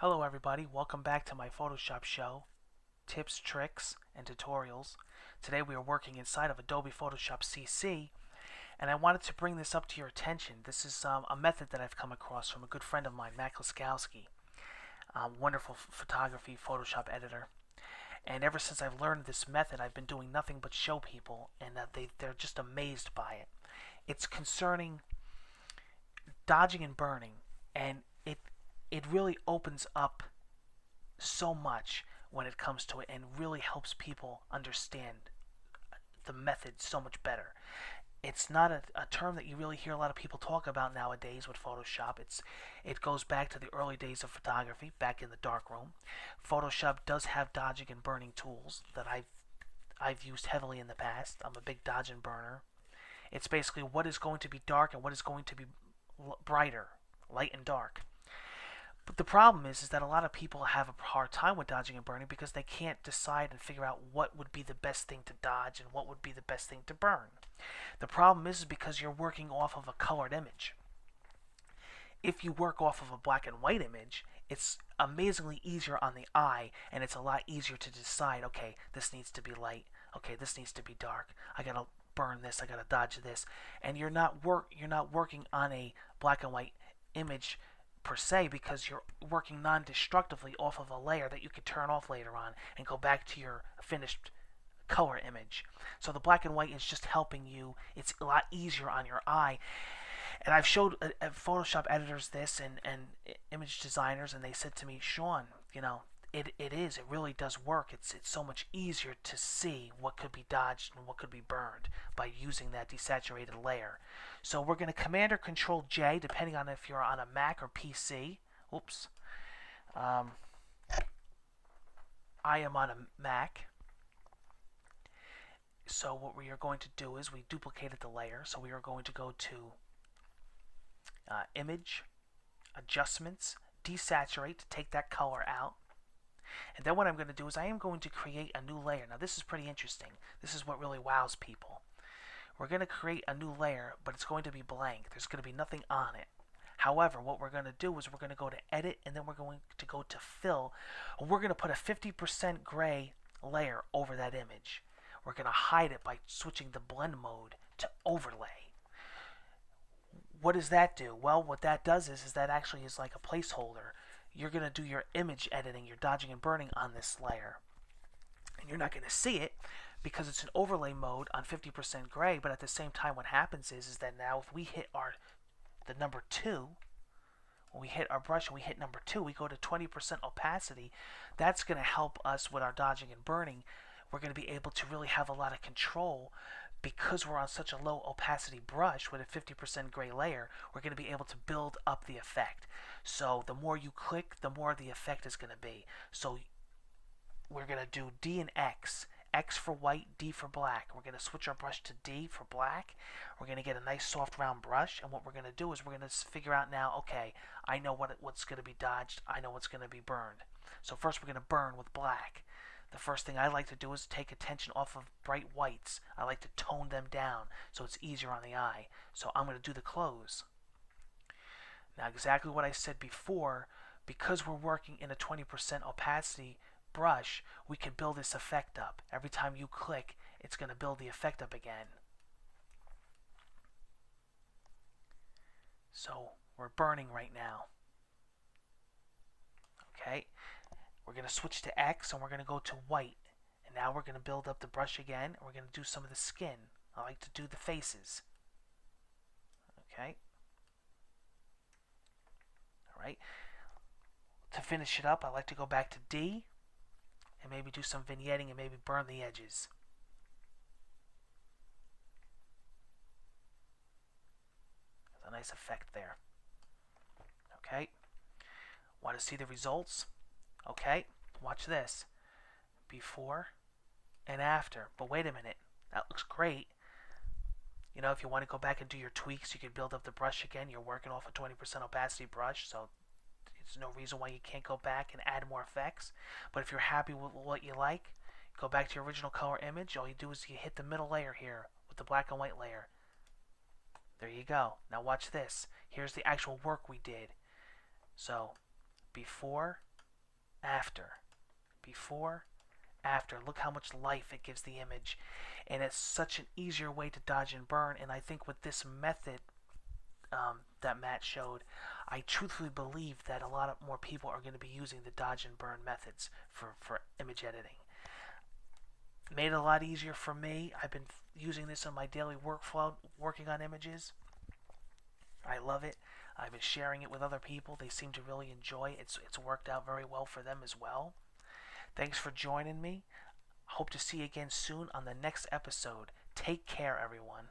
Hello everybody, welcome back to my Photoshop show, tips, tricks, and tutorials. Today we are working inside of Adobe Photoshop CC, and I wanted to bring this up to your attention. This is a method that I've come across from a good friend of mine, Matt Laskowski, wonderful photography Photoshop editor. And ever since I've learned this method, I've been doing nothing but show people, and they're just amazed by it. It's concerning dodging and burning, and it really opens up so much when it comes to it and really helps people understand the method so much better. It's not a term that you really hear a lot of people talk about nowadays with Photoshop. It goes back to the early days of photography, back in the darkroom. Photoshop does have dodging and burning tools that I've used heavily in the past. I'm a big dodge and burner. It's basically what is going to be dark and what is going to be brighter, light and dark. But the problem is that a lot of people have a hard time with dodging and burning because they can't decide and figure out what would be the best thing to dodge and what would be the best thing to burn. The problem is because you're working off of a colored image. If you work off of a black and white image, it's amazingly easier on the eye, and it's a lot easier to decide, okay, this needs to be light, okay, this needs to be dark, I gotta burn this, I gotta dodge this, and you're not working on a black and white image per se, because you're working non-destructively off of a layer that you could turn off later on and go back to your finished color image. So the black and white is just helping you. It's a lot easier on your eye. And I've showed Photoshop editors this and image designers, and they said to me, Sean, it really does work. It's so much easier to see what could be dodged and what could be burned by using that desaturated layer. So we're going to Command or Control J, depending on if you're on a Mac or PC. Oops. I am on a Mac. So what we are going to do is we duplicated the layer. So we are going to go to Image, Adjustments, Desaturate to take that color out. And then what I'm going to do is I am going to create a new layer. Now this is pretty interesting. This is what really wows people. We're going to create a new layer, but it's going to be blank. There's going to be nothing on it. However, what we're going to do is we're going to go to Edit, and then we're going to go to Fill. And we're going to put a 50% gray layer over that image. We're going to hide it by switching the blend mode to Overlay. What does that do? Well, what that does is that actually is like a placeholder. You're going to do your image editing, your dodging and burning on this layer. And you're not going to see it because it's an overlay mode on 50% gray, but at the same time what happens is that now if we hit the number 2, when we hit our brush and we hit number 2, we go to 20% opacity. That's going to help us with our dodging and burning. We're going to be able to really have a lot of control because we're on such a low opacity brush with a 50% gray layer. We're going to be able to build up the effect. So the more you click, the more the effect is going to be. So we're going to do D and X. X for white, D for black. We're going to switch our brush to D for black. We're going to get a nice soft round brush, and what we're going to do is we're going to figure out now, okay, I know what's going to be dodged, I know what's going to be burned. So first we're going to burn with black. The first thing I like to do is take attention off of bright whites. I like to tone them down so it's easier on the eye. So I'm going to do the close. Now exactly what I said before, because we're working in a 20% opacity brush, we can build this effect up. Every time you click, it's going to build the effect up again. So we're burning right now. Okay, we're going to switch to X and we're going to go to white. And now we're going to build up the brush again, and we're going to do some of the skin. I like to do the faces. Okay. Alright. To finish it up, I like to go back to D and maybe do some vignetting and maybe burn the edges. There's a nice effect there. Okay. Want to see the results? Okay. Watch this. Before and after. But wait a minute. That looks great. You know, if you want to go back and do your tweaks, you can build up the brush again. You're working off a 20% opacity brush, so there's no reason why you can't go back and add more effects. But if you're happy with what you like, go back to your original color image. All you do is you hit the middle layer here with the black and white layer. There you go. Now watch this. Here's the actual work we did. So before after. Before, after. Look how much life it gives the image. And it's such an easier way to dodge and burn. And I think with this method that Matt showed, I truthfully believe that a lot of more people are going to be using the dodge and burn methods for image editing. Made it a lot easier for me. I've been using this in my daily workflow, working on images. I love it. I've been sharing it with other people. They seem to really enjoy it. It's worked out very well for them as well. Thanks for joining me. Hope to see you again soon on the next episode. Take care, everyone.